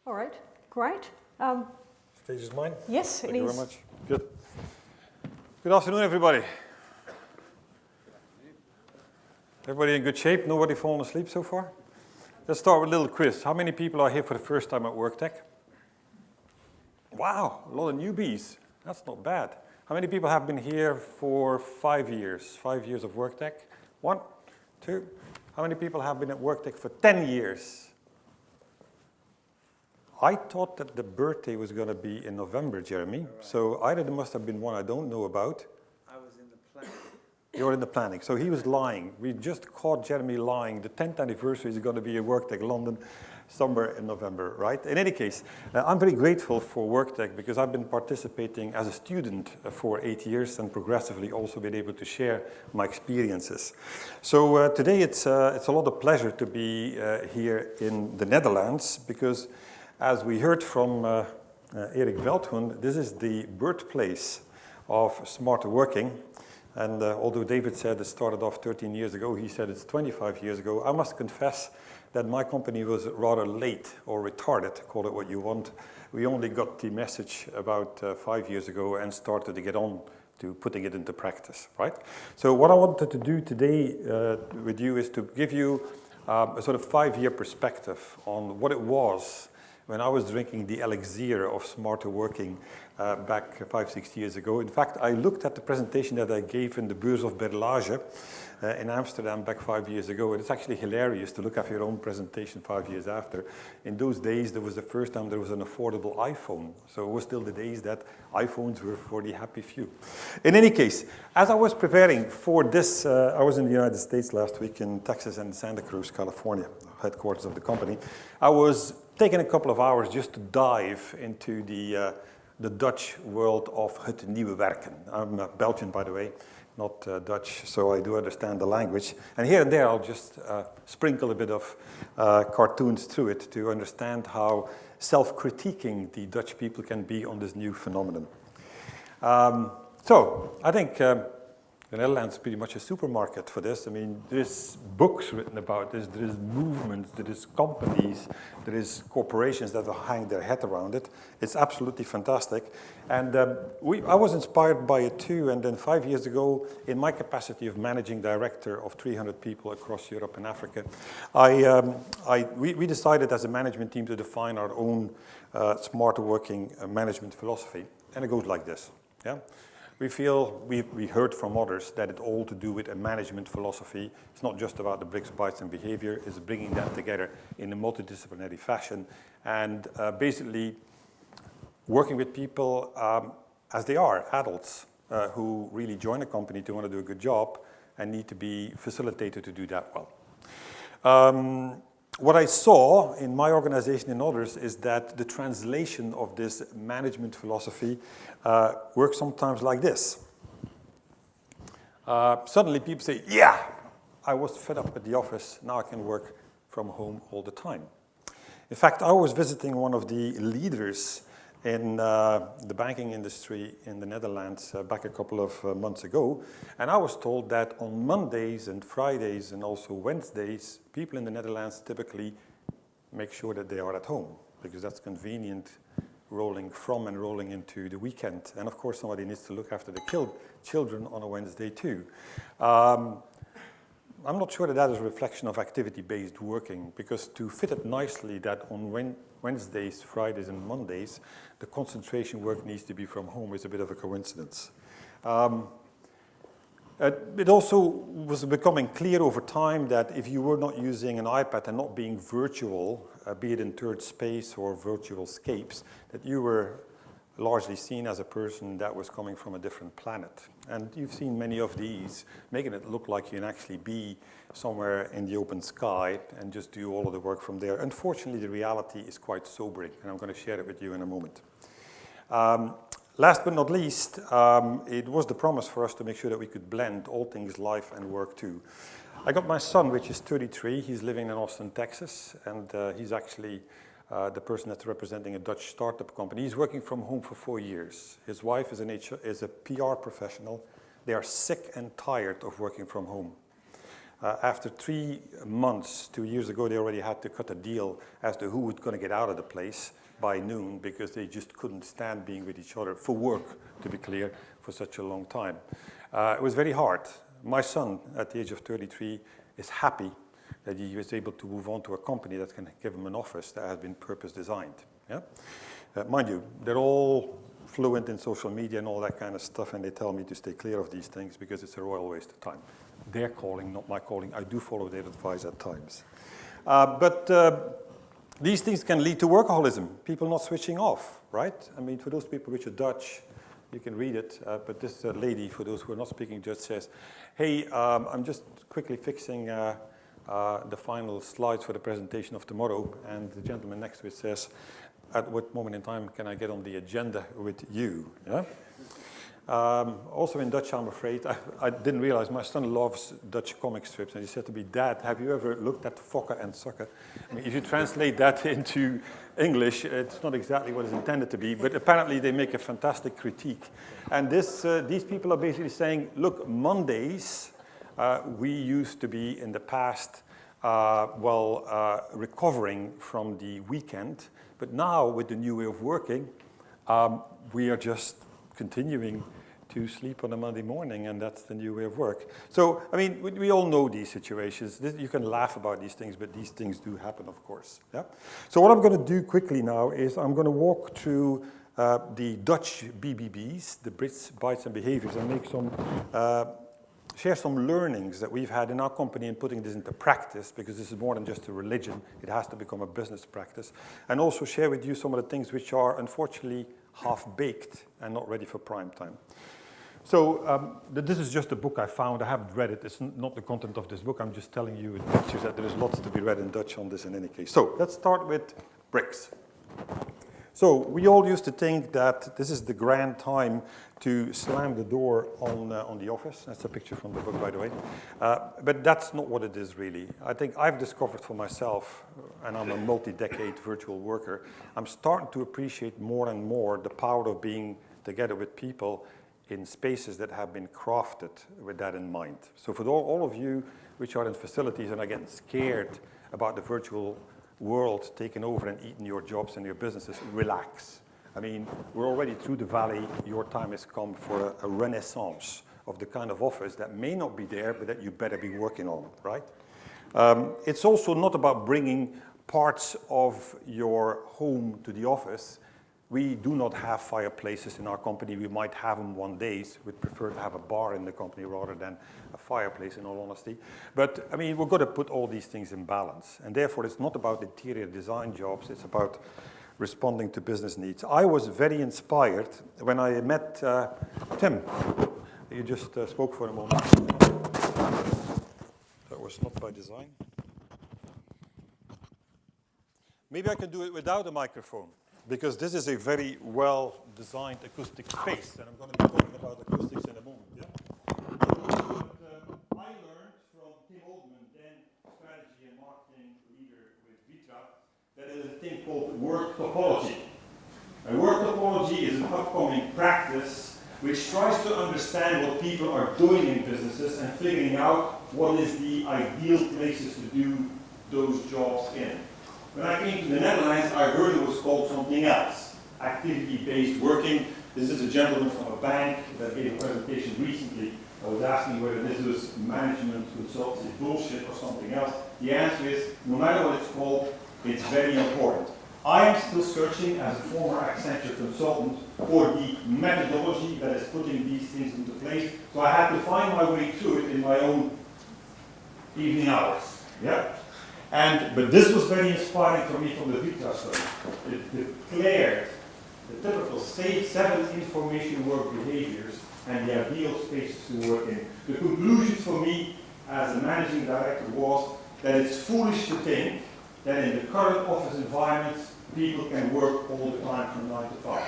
All right, great. Stage is mine? Yes, Thank it you is. very much. Good. Good afternoon, everybody. Everybody in good shape? Nobody fallen asleep so far? Let's start with a little quiz. How many people are here for the first time at Worktech? Wow, a lot of newbies. That's not bad. How many people have been here for 5 years? 5 years of Worktech? 1, 2. How many people have been at Worktech for 10 years? I thought that the birthday was going to be in November, Jeremy. Right. So either there must have been one I don't know about. I was in the planning. You're in the planning. So he was lying. We just caught Jeremy lying. The 10th anniversary is going to be at Worktech London somewhere in November, right? In any case, I'm very grateful for Worktech because I've been participating as a student for 8 years and progressively also been able to share my experiences. So today it's a lot of pleasure to be here in the Netherlands because as we heard from Erik Veldhoen, this is the birthplace of smarter working. And although David said it started off 13 years ago, he said it's 25 years ago. I must confess that my company was rather late or retarded, call it what you want. We only got the message about 5 years ago and started to get on to putting it into practice, right? So what I wanted to do today with you is to give you a sort of 5-year perspective on what it was when I was drinking the elixir of smarter working back 5-6 years ago. In fact, I looked at the presentation that I gave in the Beurs of Berlage in Amsterdam back 5 years ago, and it's actually hilarious to look at your own presentation 5 years after. In those days, there was the first time there was an affordable iPhone, so it was still the days that iPhones were for the happy few. In any case, as I was preparing for this, I was in the United States last week in Texas and Santa Cruz, California, headquarters of the company. I was taking a couple of hours just to dive into the Dutch world of het nieuwe werken. I'm Belgian, by the way, not Dutch, so I do understand the language. And here and there, I'll just sprinkle a bit of cartoons through it to understand how self-critiquing the Dutch people can be on this new phenomenon. So I think the Netherlands is pretty much a supermarket for this. I mean, there's books written about this, there is movements, there is companies, there is corporations that will hang their hat around it. It's absolutely fantastic. And I was inspired by it too, and then 5 years ago, in my capacity of managing director of 300 people across Europe and Africa, we decided as a management team to define our own smarter working management philosophy. And it goes like this, yeah? We feel, we heard from others that it's all to do with a management philosophy. It's not just about the bricks, bytes, and behavior. It's bringing that together in a multidisciplinary fashion and basically working with people as they are, adults who really join a company to want to do a good job and need to be facilitated to do that well. What I saw in my organization and others is that the translation of this management philosophy works sometimes like this. Suddenly people say, yeah, I was fed up at the office, now I can work from home all the time. In fact, I was visiting one of the leaders in the banking industry in the Netherlands back a couple of months ago. And I was told that on Mondays and Fridays and also Wednesdays, people in the Netherlands typically make sure that they are at home because that's convenient rolling from and rolling into the weekend. And of course, somebody needs to look after the children on a Wednesday too. I'm not sure that that is a reflection of activity-based working because to fit it nicely that on Wednesdays, Fridays, and Mondays, the concentration work needs to be from home is a bit of a coincidence. It also was becoming clear over time that if you were not using an iPad and not being virtual, be it in third space or virtual scapes, that you were largely seen as a person that was coming from a different planet. And you've seen many of these, making it look like you can actually be somewhere in the open sky and just do all of the work from there. Unfortunately, the reality is quite sobering, and I'm going to share it with you in a moment. Last but not least, it was the promise for us to make sure that we could blend all things life and work too. I got my son, which is 33. He's living in Austin, Texas, and he's actually the person that's representing a Dutch startup company. He's working from home for 4 years. His wife is a PR professional. They are sick and tired of working from home. After 3 months, 2 years ago, they already had to cut a deal as to who was going to get out of the place by noon because they just couldn't stand being with each other for work, to be clear, for such a long time. It was very hard. My son, at the age of 33, is happy that he was able to move on to a company that can give him an office that has been purpose designed. Yeah? Mind you, they're all fluent in social media and all that kind of stuff, and they tell me to stay clear of these things because it's a royal waste of time. Their calling, not my calling. I do follow their advice at times. But these things can lead to workaholism, people not switching off, right? I mean, for those people which are Dutch, you can read it, but this lady, for those who are not speaking Dutch, says, hey, I'm just quickly fixing the final slides for the presentation of tomorrow, and the gentleman next to it says, at what moment in time can I get on the agenda with you? Yeah? Also in Dutch, I'm afraid, I didn't realize my son loves Dutch comic strips, and he said to me, Dad, have you ever looked at Fokker and Sukker? I mean, if you translate that into English, it's not exactly what it's intended to be, but apparently they make a fantastic critique. And these people are basically saying, look, Mondays, we used to be in the past, recovering from the weekend, but now with the new way of working, we are just continuing to sleep on a Monday morning, and that's the new way of work. So, I mean, we all know these situations. You can laugh about these things, but these things do happen, of course. Yeah? So what I'm going to do quickly now is I'm going to walk through the Dutch BBBs, the Brits, Bites, and Behaviors, and make some, share some learnings that we've had in our company in putting this into practice, because this is more than just a religion. It has to become a business practice. And also share with you some of the things which are, unfortunately, half-baked and not ready for prime time. So this is just a book I found. I haven't read it. It's not the content of this book. I'm just telling you with pictures that there is lots to be read in Dutch on this in any case. So let's start with bricks. So we all used to think that this is the grand time to slam the door on the office. That's a picture from the book, by the way. But that's not what it is, really. I think I've discovered for myself, and I'm a multi-decade virtual worker, I'm starting to appreciate more and more the power of being together with people in spaces that have been crafted with that in mind. So for all of you which are in facilities and are getting scared about the virtual world taking over and eating your jobs and your businesses, relax. I mean, we're already through the valley. Your time has come for a renaissance of the kind of office that may not be there, but that you better be working on, right? It's also not about bringing parts of your home to the office. We do not have fireplaces in our company. We might have them one day. We'd prefer to have a bar in the company rather than a fireplace, in all honesty. But, I mean, we've got to put all these things in balance. And therefore, it's not about interior design jobs. It's about responding to business needs. I was very inspired when I met Tim. You just spoke for a moment. That was not by design. Maybe I can do it without a microphone, because this is a very well-designed acoustic space, and I'm going to be talking about acoustics in a moment. Yeah? I learned from Tim Oldman, then strategy and marketing leader with Vitra, that there is a thing called work topology. And work topology is an upcoming practice which tries to understand what people are doing in businesses and figuring out what is the ideal places to do those jobs in. When I came to the Netherlands, I heard it was called something else, activity-based working. This is a gentleman from a bank that gave a presentation recently. I was asking whether this was management consultancy bullshit or something else. The answer is, no matter what it's called, it's very important. I am still searching, as a former Accenture consultant, for the methodology that is putting these things into place. So I had to find my way through it in my own evening hours. Yeah? But this was very inspiring for me from the Vitra study. It declared the typical 7 information work behaviors and the ideal spaces to work in. The conclusion for me as a managing director was that it's foolish to think that in the current office environments, people can work all the time from 9 to 5.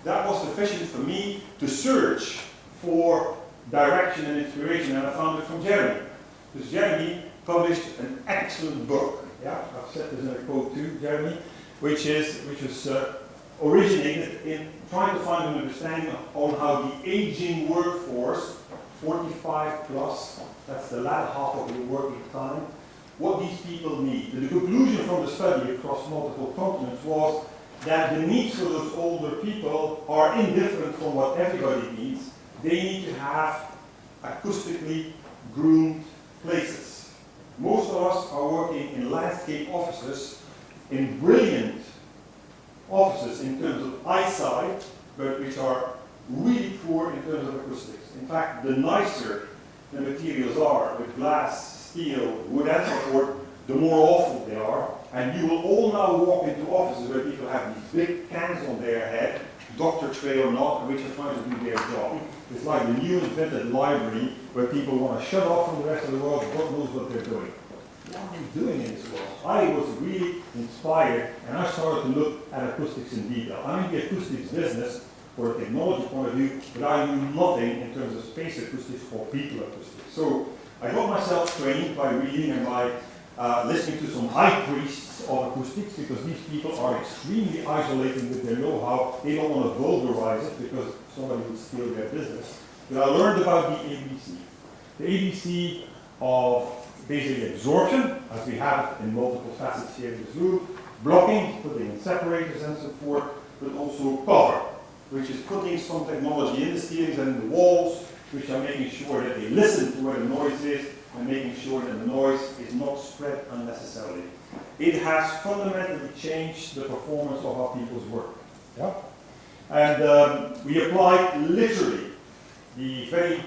That was sufficient for me to search for direction and inspiration, and I found it from Jeremy. Because Jeremy published an excellent book. Yeah, I've said this in a quote too, Jeremy, which was originated in trying to find an understanding on how the aging workforce 45 plus, that's the latter half of your working time, what these people need. And the conclusion from the study across multiple continents was that the needs for those older people are indifferent from what everybody needs. They need to have acoustically groomed places. Most of us are working in landscape offices, in brilliant offices in terms of eyesight, but which are really poor in terms of acoustics. In fact, the nicer the materials are, with glass, steel, wood and so forth, the more awful they are. And you will all now walk into offices where people have these big cans on their head, doctor tray or not, which are trying to do their job. It's like the new invented library where people want to shut off from the rest of the world, God knows what they're doing. What are we doing in this world? I was really inspired and I started to look at acoustics in detail. I'm in the acoustics business for a technology point of view, but I knew nothing in terms of space acoustics or people acoustics. So I got myself trained by reading and by listening to some high priests of acoustics, because these people are extremely isolated with their know-how. They don't want to vulgarize it because somebody would steal their business. But I learned about the ABC. The ABC of basically absorption, as we have in multiple facets here in this room, blocking, putting in separators and so forth, but also cover, which is putting some technology in the ceilings and in the walls, which are making sure that they listen to where the noise is and making sure that the noise is not spread unnecessarily. It has fundamentally changed the performance of our people's work. Yeah? And we applied literally the very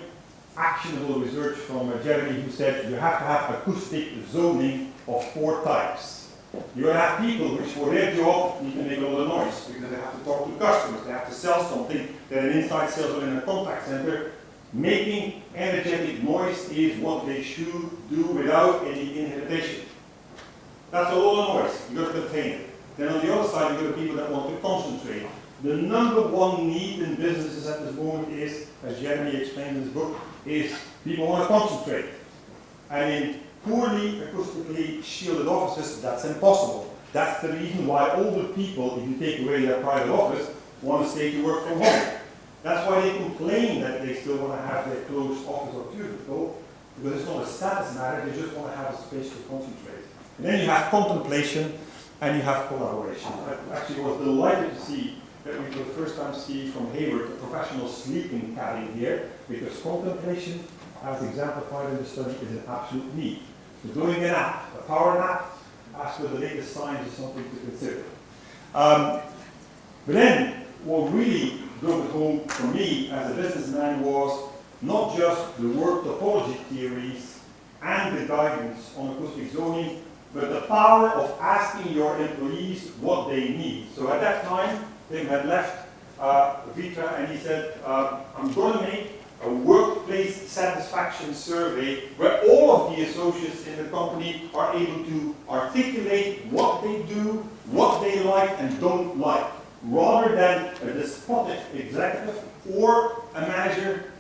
actionable research from Jeremy, who said you have to have acoustic zoning of 4 types. You have people which for their job need to make a lot of noise because they have to talk to customers, they have to sell something that an inside sales in a contact center. Making energetic noise is what they should do without any inhibition. That's a lot of noise, you've got to contain it. Then on the other side, you've got the people that want to concentrate. The number one need in businesses at this moment is, as Jeremy explained in his book, is people want to concentrate. And in poorly acoustically shielded offices, that's impossible. That's the reason why older people, if you take away their private office, want to stay to work from home. That's why they complain that they still want to have their closed office or cubicle, because it's not a status matter, they just want to have a space to concentrate. And then you have contemplation and you have collaboration. I actually was delighted to see that we for the first time see from Hayward a professional sleeping cabin here, because contemplation, as exemplified in the study, is an absolute need. So doing a nap, a power nap, as per the latest science, is something to consider. But then, what really drove it home for me as a businessman was not just the work topology theories and the guidance on acoustic zoning, but the power of asking your employees what they need. So at that time, Tim had left Vitra and he said, I'm going to make a workplace satisfaction survey where all of the associates in the company are able to articulate what they do, what they like and don't like, rather than a despotic executive or a manager,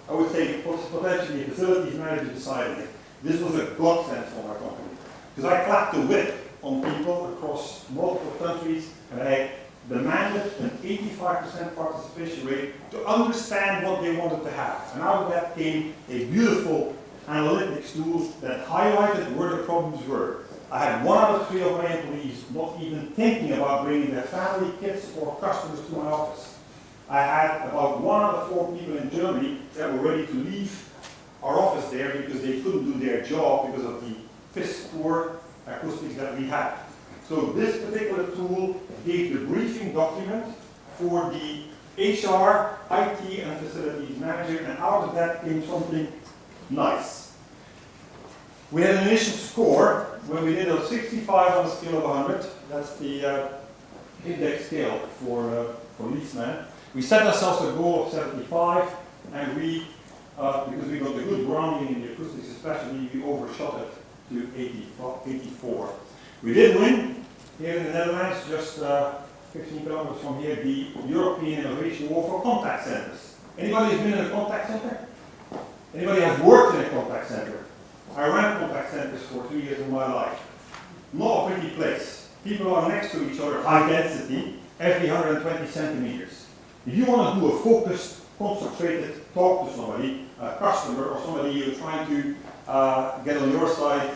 I would say potentially a facilities manager deciding it. This was a godsend for my company, because I clapped the whip on people across multiple countries and I demanded an 85% participation rate to understand what they wanted to have. And out of that came a beautiful analytics tool that highlighted where the problems were. I had 1 out of 3 of my employees not even thinking about bringing their family, kids, or customers to my office. I had about 1 out of 4 people in Germany that were ready to leave our office there because they couldn't do their job because of the piss poor acoustics that we had. So this particular tool gave the briefing document for the HR, IT, and facilities manager, and out of that came something nice. We had an initial score when we did a 65 on a scale of 100. That's the index scale for Leaseman. We set ourselves a goal of 75, and we, because we got the good grounding in the acoustics especially, we overshot it to 84. We did win here in the Netherlands, just 15 kilometers from here, the European Innovation Award for contact centers. Anybody has been in a contact center? Anybody has worked in a contact center? I ran contact centers for 2 years of my life. Not a pretty place. People are next to each other, high density, every 120 centimeters. If you want to do a focused concentrated talk to somebody, a customer or somebody you're trying to get on your side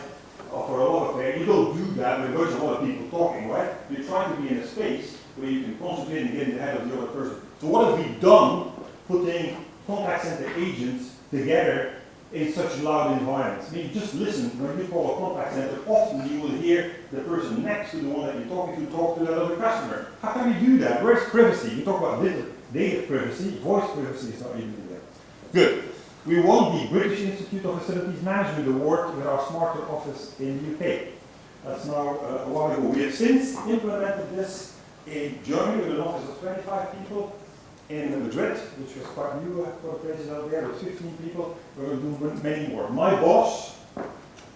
for a love affair. You don't do that when there's a lot of people talking, right? You're trying to be in a space where you can concentrate and get in the head of the other person. So what have we done putting contact center agents together in such loud environments? I mean, just listen, when you call a contact center, often you will hear the person next to the one that you're talking to talk to that other customer. How can we do that? Where's privacy? You talk about data privacy, voice privacy is not even there. Good. We won the British Institute of Facilities Management Award with our Smarter office in the UK. That's now a while ago. We have since implemented this in Germany with an office of 25 people, in Madrid, which was quite new for the places out there, with 15 people. We're going to do many more. My boss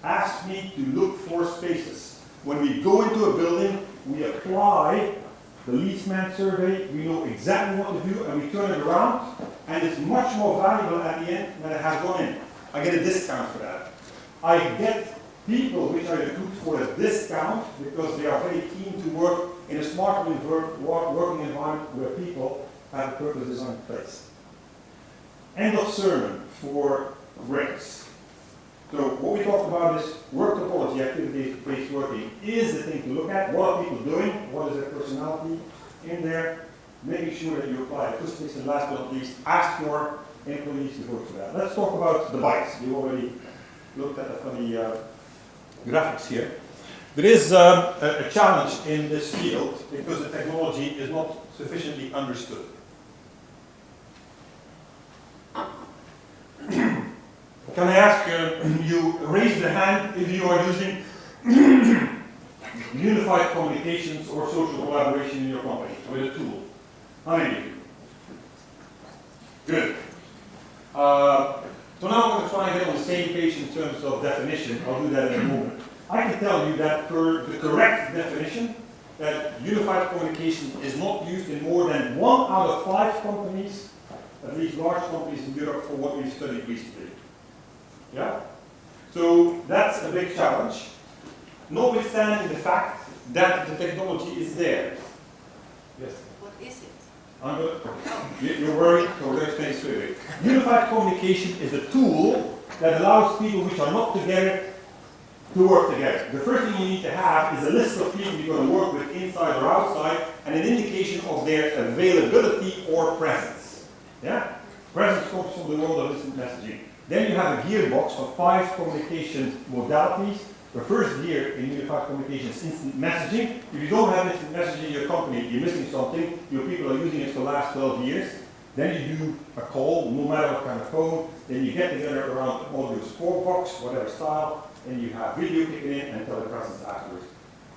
asked me to look for spaces. When we go into a building, we apply the leaseman survey, we know exactly what to do, and we turn it around, and it's much more valuable at the end than it has gone in. I get a discount for that. I get people which I recruit for a discount because they are very keen to work in a smart working environment where people have a purpose design in place. End of sermon for Rex. So what we talked about is work topology, activity-based working is the thing to look at. What are people doing? What is their personality in there? Making sure that you apply acoustics, and last but not least, ask your employees to vote for that. Let's talk about the bytes. You already looked at the funny graphics here. There is a challenge in this field because the technology is not sufficiently understood. Can I ask you raise the hand if you are using unified communications or social collaboration in your company with a tool? How many of you? Good. So now I'm going to try and get on the same page in terms of definition. I'll do that in a moment. I can tell you that per the correct definition, that unified communication is not used in more than 1 out of 5 companies, at least large companies in Europe, for what we've studied recently. Yeah? So that's a big challenge, notwithstanding the fact that the technology is there. Yes? What is it? You're worried? So let's explain straight away. Unified communication is a tool that allows people which are not together to work together. The first thing you need to have is a list of people you're going to work with inside or outside and an indication of their availability or presence. Yeah? Presence comes from the world of instant messaging. Then you have a gearbox of 5 communication modalities. The first gear in unified communication is instant messaging. If you don't have instant messaging in your company, you're missing something. Your people are using it for the last 12 years. Then you do a call, no matter what kind of phone. Then you get together around an audio support box, whatever style, and you have video kicking in and telepresence afterwards.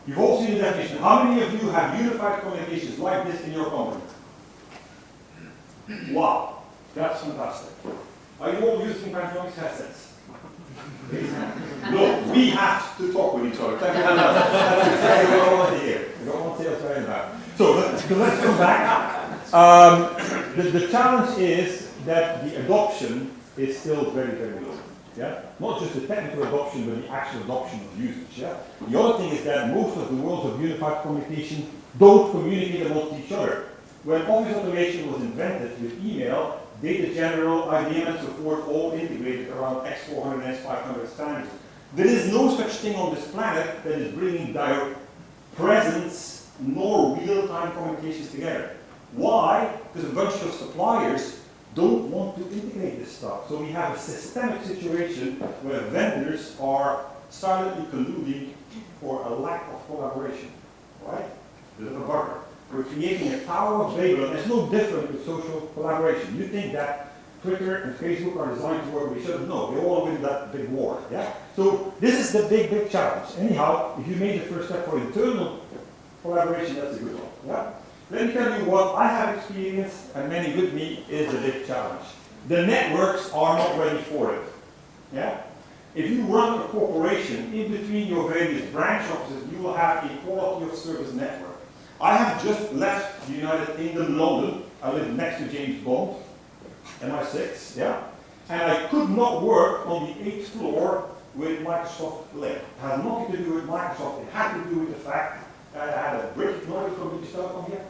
You've all seen the definition. How many of you have unified communications like this in your company? Wow, that's fantastic. Are you all using Plantronics headsets? No, we have to talk with each other. Thank you very much. That's exactly what I want to hear. I don't want to say what's right about. So let's go back. The challenge is that the adoption is still very, very low. Yeah? Not just the technical adoption, but the actual adoption of usage. Yeah? The other thing is that most of the worlds of unified communication don't communicate amongst each other. When office automation was invented with email, Data General, IBM, and so forth, all integrated around X400 and S500 standards. There is no such thing on this planet that is bringing direct presence nor real-time communications together. Why? Because a bunch of suppliers don't want to integrate this stuff. So we have a systemic situation where vendors are silently colluding for a lack of collaboration. Right? There's a bugger. We're creating a Tower of Babel, and it's no different with social collaboration. You think that Twitter and Facebook are designed to work with each other? No, they all win that big war. Yeah? So this is the big, big challenge. Anyhow, if you made the first step for internal collaboration, that's a good one. Yeah? Let me tell you what I have experienced, and many with me, is the big challenge. The networks are not ready for it. Yeah? If you run a corporation, in between your various branch offices, you will have a quality of service network. I have just left the United Kingdom, London. I live next to James Bond, MI6, yeah? And I could not work on the 8th floor with Microsoft Live. It had nothing to do with Microsoft. It had to do with the fact that I had a British knowledge from British Telecom here.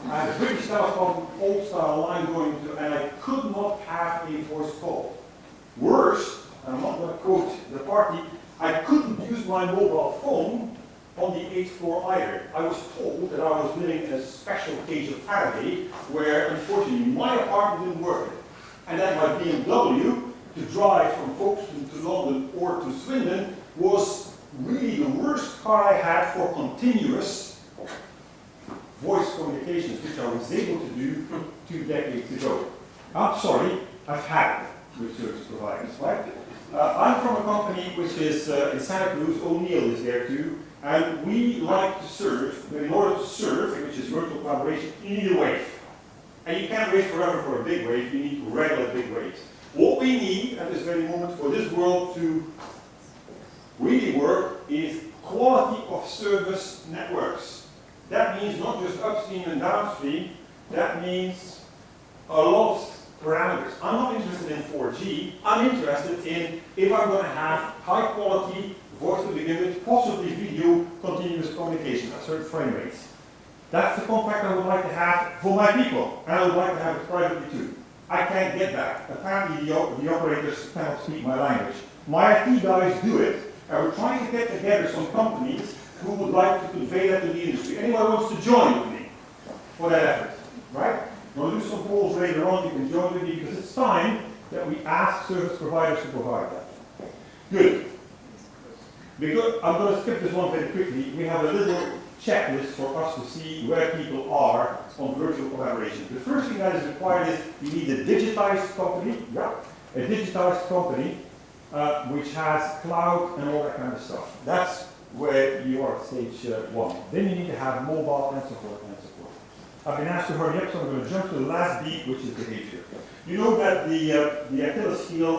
I I had a British Telecom old-style line going to, and I could not have a voice call. Worse, and I'm not going to quote the party, I couldn't use my mobile phone on the 8th floor either. I was told that I was living in a special cage of Faraday, where unfortunately my apartment didn't work. And then my BMW, to drive from Folkestone to London or to Swindon, was really the worst car I had for continuous voice communications, which I was able to do 2 decades ago. I'm sorry, I've had it with service providers, right? I'm from a company which is in Santa Cruz. O'Neill is there too, and we like to serve, but in order to serve, which is virtual collaboration, you need a wave. And you can't wait forever for a big wave, you need regular big waves. What we need at this very moment for this world to really work is quality of service networks. That means not just upstream and downstream, that means a lot of parameters. I'm not interested in 4G, I'm interested in if I'm going to have high quality voice to begin with, possibly video continuous communication at certain frame rates. That's the contract I would like to have for my people, and I would like to have it privately too. I can't get that. Apparently the operators cannot speak my language. My IT guys do it, and we're trying to get together some companies who would like to convey that to the industry. Anyone wants to join with me for that effort, right? We'll do some polls later on, you can join with me, because it's time that we ask service providers to provide that. Good. Because I'm going to skip this one very quickly. We have a little checklist for us to see where people are on virtual collaboration. The first thing that is required is you need a digitized company, a digitized company which has cloud and all that kind of stuff. That's where you are at stage 1. Then you need to have mobile and support and support. I've been asked to hurry up, so I'm going to jump to the last beat, which is behavior. You know that the Achilles heel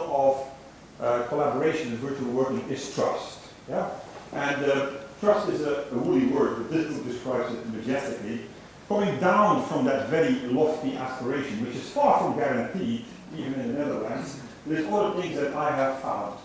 of collaboration and virtual working is trust. Yeah? And trust is a woolly word, but this book describes it majestically. Coming down from that very lofty aspiration, which is far from guaranteed, even in the Netherlands, there's other things that I have found.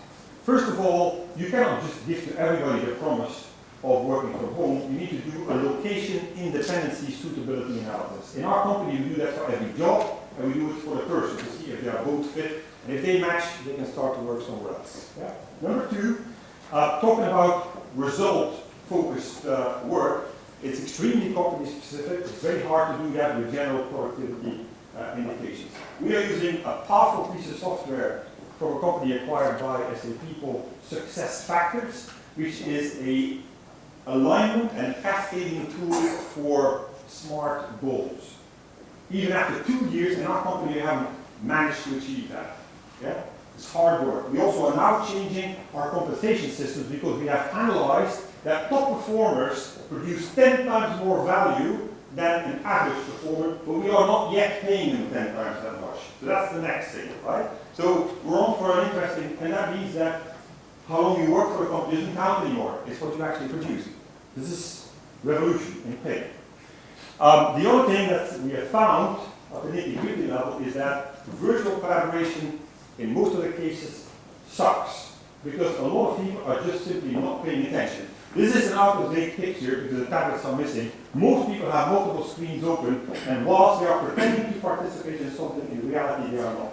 First of all, you cannot just give to everybody the promise of working from home. You need to do a location independency suitability analysis. In our company, we do that for every job, and we do it for the person to see if they are both fit, and if they match, they can start to work somewhere else. Yeah? Number 2, talking about result-focused work, it's extremely company-specific. It's very hard to do that with general productivity indications. We are using a powerful piece of software from a company acquired by SAP called SuccessFactors, which is a alignment and cascading tool for smart goals. Even after 2 years in our company, we haven't managed to achieve that. Yeah? It's hard work. We also are now changing our compensation systems because we have analyzed that top performers produce 10 times more value than an average performer, but we are not yet paying them 10 times that much. So that's the next thing, right? So we're on for an interesting, and that means that how long you work for a company doesn't count anymore. It's what you actually produce. This is revolution in pay. The other thing that we have found at the nitty-gritty level is that virtual collaboration in most of the cases sucks, because a lot of people are just simply not paying attention. This is an out-of-date picture because the tablets are missing. Most people have multiple screens open, and whilst they are pretending to participate in something, in reality they are not.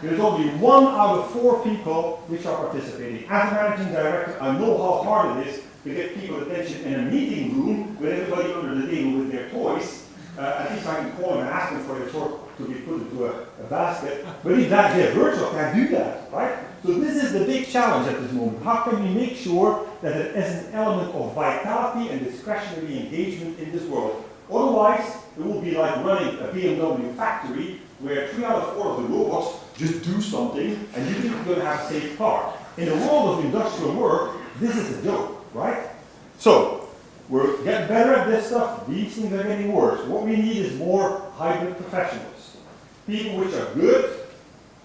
There's only 1 out of 4 people which are participating. As a managing director, I know how hard it is to get people's attention in a meeting room with everybody under the table with their toys. At least I can call them and ask them for their toy to be put into a basket. But if that they're virtual, can't do that, right? So this is the big challenge at this moment. How can we make sure that there is an element of vitality and discretionary engagement in this world? Otherwise, it will be like running a BMW factory where 3 out of 4 of the robots just do something and you think you're going to have a safe car. In the world of industrial work, this is a joke, right? So, we're getting better at this stuff. These things are getting worse. What we need is more hybrid professionals. People which are good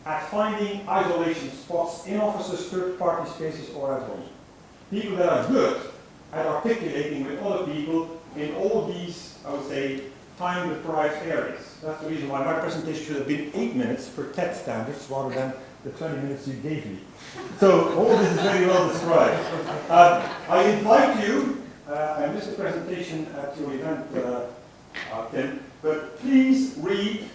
at finding isolation spots in offices, third-party spaces, or at home. People that are good at articulating with other people in all these, I would say, time-deprived areas. That's the reason why my presentation should have been 8 minutes per TED standards rather than the 20 minutes you gave me. So all this is very well described. I invite you, I missed the presentation at your event Tim, but please read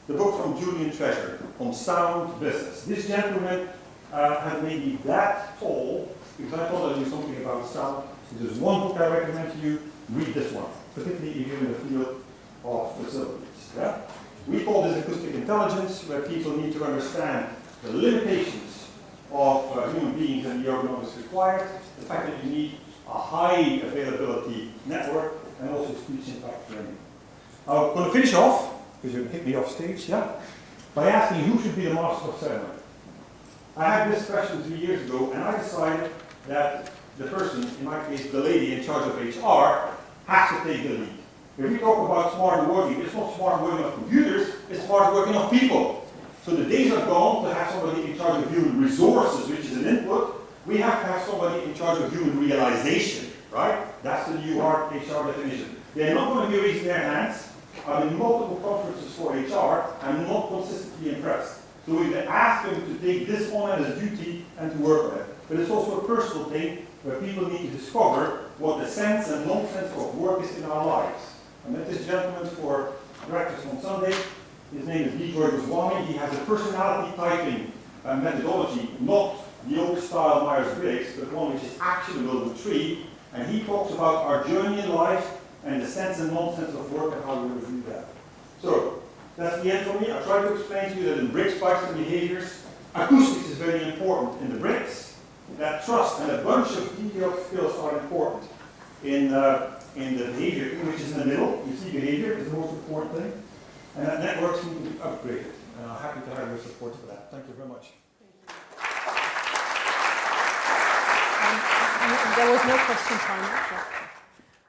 the book from Julian Treasure on sound business. This gentleman has made me that tall because I thought I'd do something about sound. If there's one book I recommend to you, read this one, particularly if you're in the field of facilities. Yeah? We call this acoustic intelligence, where people need to understand the limitations of human beings and the ergonomics required, the fact that you need a high availability network, and also speech impact training. I'm going to finish off, because you're going to kick me off stage, yeah, by asking who should be the master of ceremony. I had this question 2 years ago, and I decided that the person, in my case the lady in charge of HR, has to take the lead. If we talk about smart working, it's not smart working of computers, it's smart working of people. So the days are gone to have somebody in charge of human resources, which is an input. We have to have somebody in charge of human realization, right? That's the new hard HR definition. They're not going to be raising their hands. I'm in multiple conferences for HR. I'm not consistently impressed. So we can ask them to take this on as a duty and to work on it. But it's also a personal thing where people need to discover what the sense and nonsense of work is in our lives. I met this gentleman for breakfast on Sunday. His name is Detroit Goswami. He has a personality typing methodology, not the old style Myers-Briggs, but one which is actionable with tree. And he talks about our journey in life and the sense and nonsense of work and how we review that. So that's the end for me. I tried to explain to you that in bricks, bikes, and behaviors, acoustics is very important in the bricks. That trust and a bunch of detailed skills are important in the behavior, which is in the middle. You see behavior is the most important thing. And that networks need to be upgraded. And I'm happy to have your support for that. Thank you very much. There was no question time.